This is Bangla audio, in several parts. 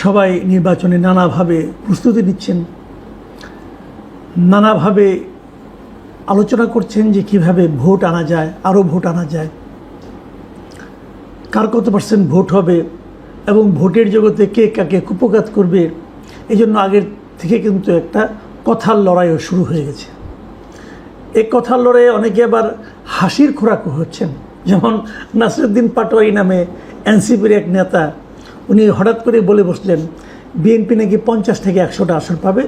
সবাই নির্বাচনে নানাভাবে প্রস্তুতি নিচ্ছেন, নানাভাবে আলোচনা করছেন যে কিভাবে ভোট আনা যায়, আরও ভোট আনা যায়, কার কত পার্সেন্ট ভোট হবে এবং ভোটের জগতে কে কাকে কুপঘাত করবে। এই জন্য আগের থেকে কিন্তু একটা কথার লড়াইও শুরু হয়ে গেছে। এই কথার লড়াইয়ে অনেকে আবার হাসির খোরাকও হচ্ছেন। যেমন নাসিরুদ্দিন পাটোয়ারি নামে এনসিপির এক নেতা, উনি হঠাৎ করে বলে বসলেন বিএনপি নাকি 50 থেকে 100টা আসন পাবে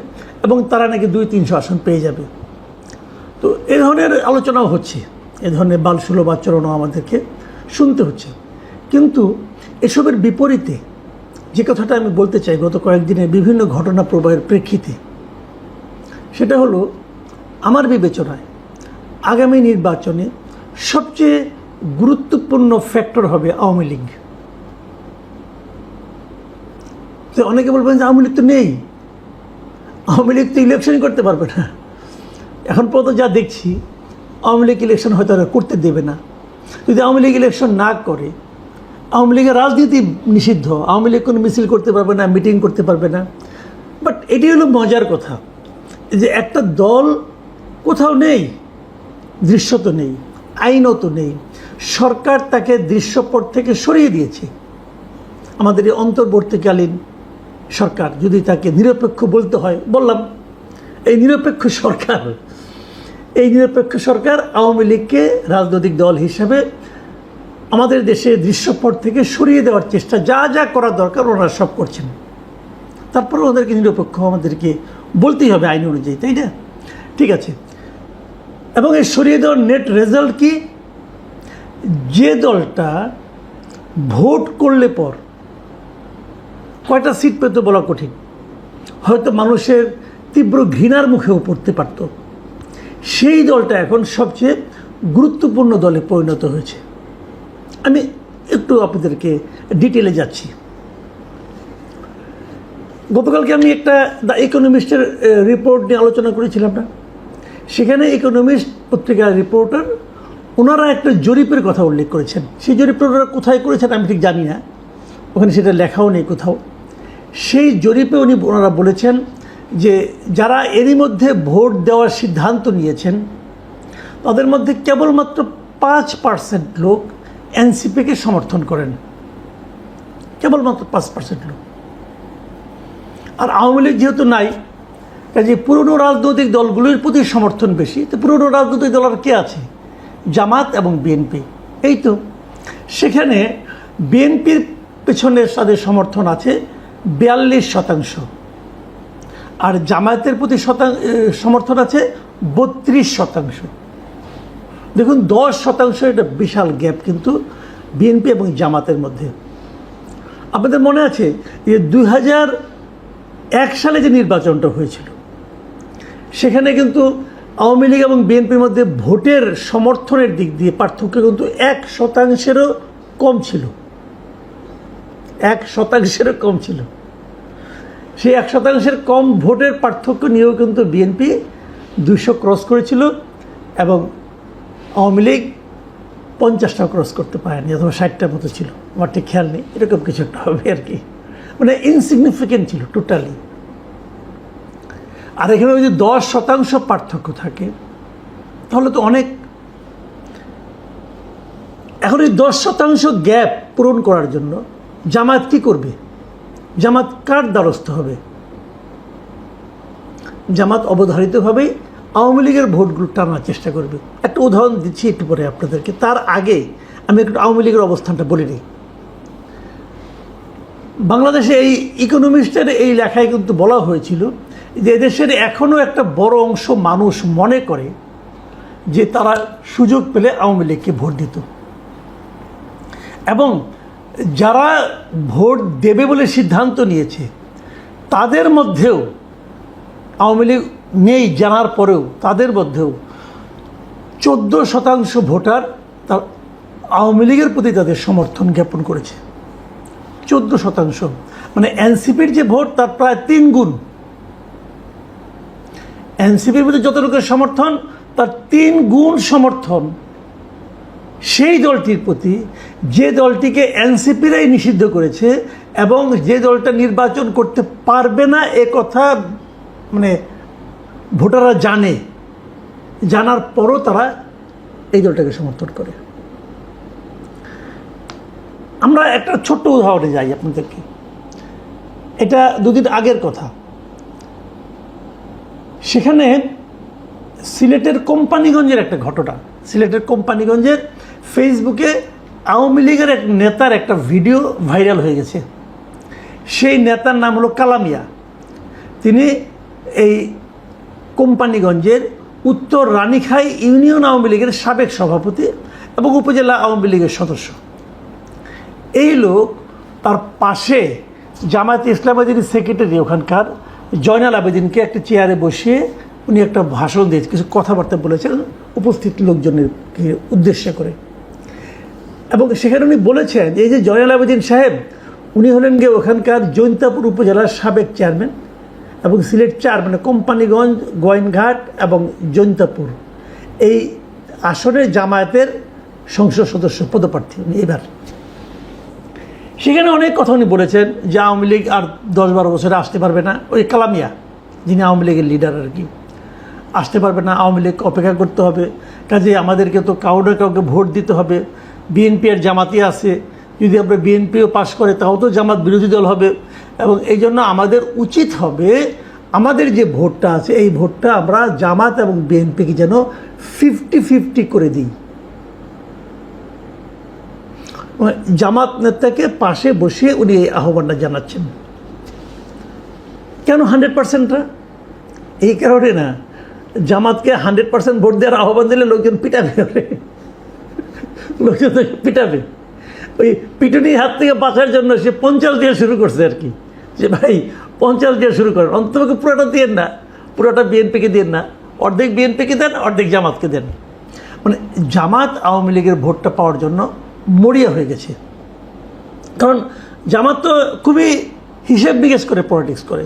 এবং তারা নাকি 200-300 আসন পেয়ে যাবে। তো এ ধরনের আলোচনাও হচ্ছে, এ ধরনের বালসুলভ আচরণও আমাদেরকে শুনতে হচ্ছে। কিন্তু এসবের বিপরীতে যে কথাটা আমি বলতে চাই গত কয়েকদিনের বিভিন্ন ঘটনা প্রবাহের প্রেক্ষিতে, সেটা হলো আমার বিবেচনায় আগামী নির্বাচনে সবচেয়ে গুরুত্বপূর্ণ ফ্যাক্টর হবে আওয়ামী লীগ। তো অনেকে বলবেন যে আওয়ামী লীগ তো নেই, আওয়ামী লীগ তো ইলেকশনই করতে পারবে না। এখন পর্যন্ত যা দেখছি আওয়ামী লীগ ইলেকশন হয়তো আর করতে দেবে না। যদি আওয়ামী লীগ ইলেকশন না করে, আওয়ামী লীগের রাজনীতি নিষিদ্ধ, আওয়ামী লীগ কোনো মিছিল করতে পারবে না, মিটিং করতে পারবে না। বাট এটি হলো মজার কথা যে একটা দল কোথাও নেই, দৃশ্যত নেই, আইনত নেই, সরকার তাকে দৃশ্যপট থেকে সরিয়ে দিয়েছে। আমাদের এই অন্তর্বর্তীকালীন সরকার, যদি তাকে নিরপেক্ষ বলতে হয়, বললাম এই নিরপেক্ষ সরকার আওয়ামী লীগকে রাজনৈতিক দল হিসাবে আমাদের দেশে দৃশ্যপট থেকে সরিয়ে দেওয়ার চেষ্টা যা যা করা দরকার ওনারা সব করছেন। তারপরে ওদেরকে নিরপেক্ষ আমাদেরকে বলতেই হবে আইন অনুযায়ী, তাই না? ঠিক আছে। এবং এই সরিয়ে দেওয়ার নেট রেজাল্ট কি? যে দলটা ভোট করলে পর কয়টা সিট পেতে বলা কঠিন, হয়তো মানুষের তীব্র ঘৃণার মুখেও পড়তে পারত, সেই দলটা এখন সবচেয়ে গুরুত্বপূর্ণ দলে পরিণত হয়েছে। আমি একটু আপনাদেরকে ডিটেলে যাচ্ছি। গতকালকে আমি একটা দ্য ইকোনমিস্টের রিপোর্ট নিয়ে আলোচনা করেছিলাম না, সেখানে ইকোনমিস্ট পত্রিকার রিপোর্টার ওনারা একটা জরিপের কথা উল্লেখ করেছেন। সেই জরিপটা ওনারা কোথায় করেছেন আমি ঠিক জানি না, ওখানে সেটা লেখাও নেই কোথাও। সেই জরিপে ওনারা বলেছেন যে যারা এরই মধ্যে ভোট দেওয়ার সিদ্ধান্ত নিয়েছেন তাদের মধ্যে কেবলমাত্র 5% লোক এনসিপিকে সমর্থন করেন, কেবলমাত্র 5% লোক। আর আওয়ামী লীগ যেহেতু নাই, কাজে পুরনো রাজনৈতিক দলগুলোর প্রতি সমর্থন বেশি। তো পুরনো রাজনৈতিক দল আর কে আছে? জামাত এবং বিএনপি, এই তো। সেখানে বিএনপির পেছনে তাদের সমর্থন আছে 42%, আর জামায়াতের প্রতি সমর্থন আছে 32%। দেখুন 10% এটা বিশাল গ্যাপ কিন্তু বিএনপি এবং জামাতের মধ্যে। আপনাদের মনে আছে যে 2001 সালে যে নির্বাচনটা হয়েছিল, সেখানে কিন্তু আওয়ামী লীগ এবং বিএনপির মধ্যে ভোটের সমর্থনের দিক দিয়ে পার্থক্য কিন্তু 1%-এরও কম ছিল, 1%-এরও কম ছিল। সেই 1%-এর কম ভোটের পার্থক্য নিয়েও কিন্তু বিএনপি 200 ক্রস করেছিল এবং আওয়ামী লীগ 50টা ক্রস করতে পারেনি, অথবা 60টার মতো ছিল, আমার ঠিক খেয়াল নেই, এরকম কিছু একটা হবে আর কি। মানে ইনসিগনিফিকেন্ট ছিল টোটালি। আর এখানে যদি 10% পার্থক্য থাকে তাহলে তো অনেক। এখন এই 10% গ্যাপ পূরণ করার জন্য জামাত কি করবে? জামাত কার দ্বারস্থ হবে? জামাত অবধারিতভাবেই আওয়ামী লীগের ভোটগুলো টানার চেষ্টা করবে। একটা উদাহরণ দিচ্ছি একটু পরে আপনাদেরকে, তার আগে আমি একটু আওয়ামী লীগের অবস্থানটা বলে নিই। বাংলাদেশে এই ইকোনমিস্টের এই লেখায় কিন্তু বলা হয়েছিল যে এদেশের এখনও একটা বড় অংশ মানুষ মনে করে যে তারা সুযোগ পেলে আওয়ামী লীগকে ভোট দিত, এবং যারা ভোট দেবে বলে সিদ্ধান্ত নিয়েছে তাদের মধ্যেও আওয়ামী লীগ নেই জানার পরেও তাদের মধ্যেও 14% ভোটার তার আওয়ামী লীগের প্রতি তাদের সমর্থন জ্ঞাপন করেছে। 14%, মানে এনসিপির যে ভোট তার প্রায় 3 গুণ। এনসিপির মধ্যে যত লোকের সমর্থন তার 3 গুণ সমর্থন সেই দলটির প্রতি যে দলটিকে এনসিপিরাই নিষিদ্ধ করেছে, এবং যে দলটা নির্বাচন করতে পারবে না এ কথা মানে ভোটাররা জানে, জানার পরও তারা এই দলটাকে সমর্থন করে। আমরা একটা ছোট্ট উদাহরণে যাই আপনাদেরকে, এটা দুদিন আগের কথা। সেখানে সিলেটের কোম্পানিগঞ্জের একটা ঘটনা, সিলেটের কোম্পানিগঞ্জের ফেসবুকে আওয়ামী লীগের এক নেতার একটা ভিডিও ভাইরাল হয়ে গেছে। সেই নেতার নাম হলো কালামিয়া। তিনি এই কোম্পানিগঞ্জের উত্তর রানীখাই ইউনিয়ন আওয়ামী লীগের সাবেক সভাপতি এবং উপজেলা আওয়ামী লীগের সদস্য। এই লোক তার পাশে জামায়াতে ইসলামের যিনি সেক্রেটারি ওখানকার জয়নাল আবেদিনকে একটা চেয়ারে বসিয়ে উনি একটা ভাষণ দিয়ে কিছু কথাবার্তা বলেছেন উপস্থিত লোকজনের উদ্দেশ্য করে। এবং সেখানে উনি বলেছেন এই যে জয়নাল আবেদিন সাহেব, উনি হলেন গিয়ে ওখানকার জৈন্তাপুর উপজেলার সাবেক চেয়ারম্যান এবং সিলেট 4 মানে কোম্পানিগঞ্জ, গোয়াইনঘাট এবং জৈন্তাপুর এই আসনে জামায়াতের সংসদ সদস্য পদপ্রার্থী উনি এবার। সেখানে অনেক কথা উনি বলেছেন যে আওয়ামী লীগ আর 10-12 বছরে আসতে পারবে না। ওই কালামিয়া যিনি আওয়ামী লীগের লিডার আর কি, আসতে পারবে না, আওয়ামী লীগ অপেক্ষা করতে হবে, কাজে আমাদেরকে তো কাউকে ভোট দিতে হবে। বিএনপি আর জামাতই আছে, যদি আমরা বিএনপিও পাশ করে তাও তো জামাত বিরোধী দল হবে, এবং এই জন্য আমাদের উচিত হবে আমাদের যে ভোটটা আছে এই ভোটটা আমরা জামাত এবং বিএনপিকে যেন 50-50 করে দিই। জামাত নেতাকে পাশে বসিয়ে উনি এই আহ্বানটা জানাচ্ছেন। কেন 100%টা? এই কারণে না, জামাতকে 100% ভোট দেওয়ার আহ্বান দিলে লোকজন পিটাবে, লোকজন পিটাবে। ওই পিটুনির হাত থেকে বাঁচার জন্য সে 50 দিয়ে শুরু করছে আর কি, যে ভাই 50 দিয়ে শুরু করেন, অন্তত পুরোটা দিয়ে না, পুরোটা বিএনপিকে দেন না, অর্ধেক বিএনপিকে দেন, অর্ধেক জামাতকে দেন। মানে জামাত আওয়ামী লীগের ভোটটা পাওয়ার জন্য মরিয়া হয়ে গেছে। কারণ জামাত তো খুবই হিসেব নিকেশ করে পলিটিক্স করে,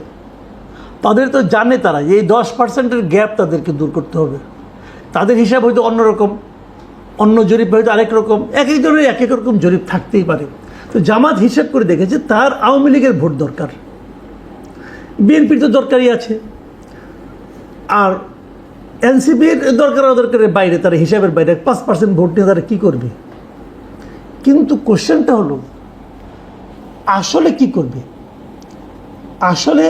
তাদের তো জানে তারা যে এই 10%-এর গ্যাপ তাদেরকে দূর করতে হবে। তাদের হিসাব হয়তো অন্যরকম, অন্য জরিপ হয়তো আরেক রকম, এক একজনের এক এক রকম জরিপ থাকতেই পারে। তো জামাত হিসাব করে দেখেছে তার আওয়ামী লীগের ভোট দরকার, বিএনপির তো দরকারই আছে, আর এনসিপির দরকারের বাইরে, তারা হিসাবের বাইরে 5% ভোট নিয়ে তারা কী করবে। কিন্তু কোশ্চেনটা হলো আসলে কি করবে, আসলে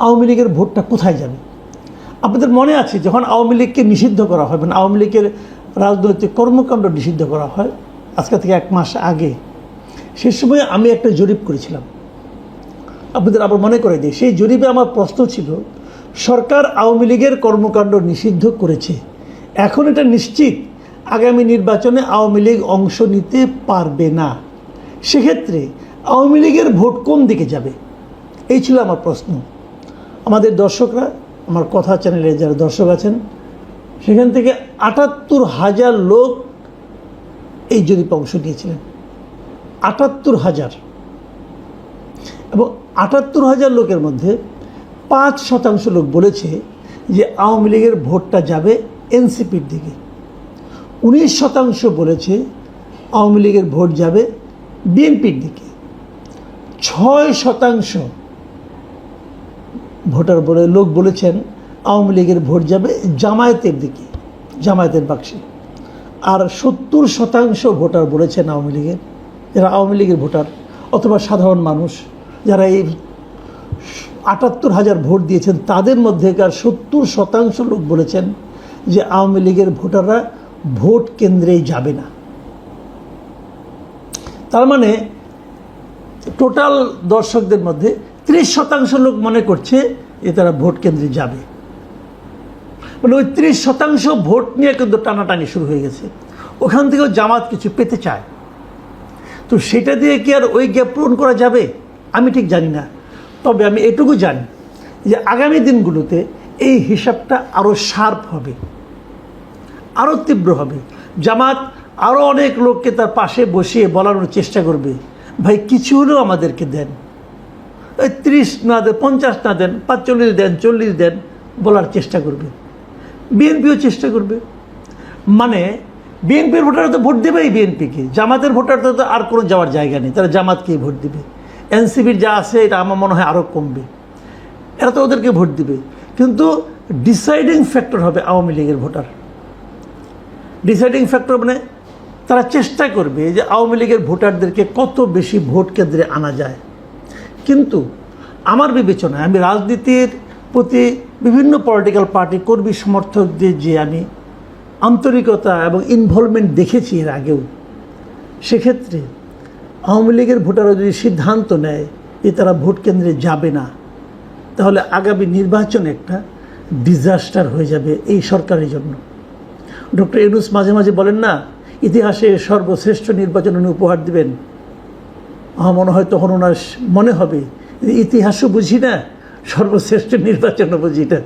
আওয়ামী লীগের ভোটটা কোথায় যাবে। আপনাদের মনে আছে যখন আওয়ামী লীগকে নিষিদ্ধ করা হয়, মানে আওয়ামী লীগের রাজনৈতিক কর্মকাণ্ড নিষিদ্ধ করা হয় আজকে থেকে 1 মাস আগে, সেই সময় আমি একটা জরিপ করেছিলাম, আপনাদের আবার মনে করে দিই। সেই জরিপে আমার প্রশ্ন ছিল, সরকার আওয়ামী লীগের কর্মকাণ্ড নিষিদ্ধ করেছে, এখন এটা নিশ্চিত আগামী নির্বাচনে আওয়ামী লীগ অংশ নিতে পারবে না, সেক্ষেত্রে আওয়ামী লীগের ভোট কোন দিকে যাবে, এই ছিল আমার প্রশ্ন। আমাদের দর্শকরা, আমার কথা চ্যানেলে যারা দর্শক আছেন, সেখান থেকে ৭৮,০০০ লোক এই জরিপে অংশ নিয়েছিলেন, ৭৮,০০০। এবং ৭৮,০০০ লোকের মধ্যে ৫% লোক বলেছে যে আওয়ামী লীগের ভোটটা যাবে এনসিপির দিকে, ১৯% বলেছে আওয়ামী লীগের ভোট যাবে বিএনপির দিকে, ৬% ভোটার লোক বলেছেন আওয়ামী লীগের ভোট যাবে জামায়াতের দিকে, জামায়াতের বাক্সে, আর ৭০% ভোটার বলেছেন আওয়ামী লীগের, যারা আওয়ামী লীগের ভোটার অথবা সাধারণ মানুষ যারা এই ৭৮,০০০ ভোট দিয়েছেন, তাদের মধ্যেকার ৭০% লোক বলেছেন যে আওয়ামী লীগের ভোটাররা ভোট কেন্দ্রেই যাবে না। তার মানে টোটাল দর্শকদের মধ্যে ৩০% লোক মনে করছে যে তারা ভোট কেন্দ্রে যাবে। মানে ওই ৩০% ভোট নিয়ে কিন্তু টানাটানি শুরু হয়ে গেছে। ওখান থেকেও জামাত কিছু পেতে চায়, তো সেটা দিয়ে কি আর ওই গ্যাপ পূরণ করা যাবে আমি ঠিক জানি না। তবে আমি এটুকু জানি যে আগামী দিনগুলোতে এই হিসাবটা আরও শার্প হবে, আরও তীব্র হবে। জামাত আরও অনেক লোককে তার পাশে বসিয়ে বলানোর চেষ্টা করবে, ভাই কিছু হলেও আমাদেরকে দেন, ওই ৩০ না দেন, ৫০ না দেন, ৪৫ দেন, ৪০ দেন, বলার চেষ্টা করবে। বিএনপিও চেষ্টা করবে। মানে বিএনপির ভোটাররা তো ভোট দেবেই বিএনপিকে, জামাতের ভোটারদের তো আর কোনো যাওয়ার জায়গা নেই, তারা জামাতকেই ভোট দিবে। এনসিপির যা আছে এটা আমার মনে হয় আরও কমবে, এরা তো ওদেরকে ভোট দিবে। কিন্তু ডিসাইডিং ফ্যাক্টর হবে আওয়ামী লীগের ভোটার। ডিসাইডিং ফ্যাক্টর মানে তারা চেষ্টা করবে যে আওয়ামী লীগের ভোটারদেরকে কত বেশি ভোট কেন্দ্রে আনা যায়। কিন্তু আমার বিবেচনায়, আমি রাজনীতির প্রতি বিভিন্ন পলিটিক্যাল পার্টি কর্মী সমর্থকদের যে আমি আন্তরিকতা এবং ইনভলভমেন্ট দেখেছি এর আগেও, সেক্ষেত্রে আওয়ামী লীগের ভোটাররা যদি সিদ্ধান্ত নেয় যে তারা ভোট কেন্দ্রে যাবে না, তাহলে আগামী নির্বাচন একটা ডিজাস্টার হয়ে যাবে এই সরকারের জন্য। ডক্টর ইউনূস মাঝে মাঝে বলেন না, ইতিহাসে সর্বশ্রেষ্ঠ নির্বাচন উনি উপহার দিবেন। আমার মনে হয় তখন ওনার মনে হবে ইতিহাসও বুঝি না, সর্বশ্রেষ্ঠ নির্বাচনও বুঝি না।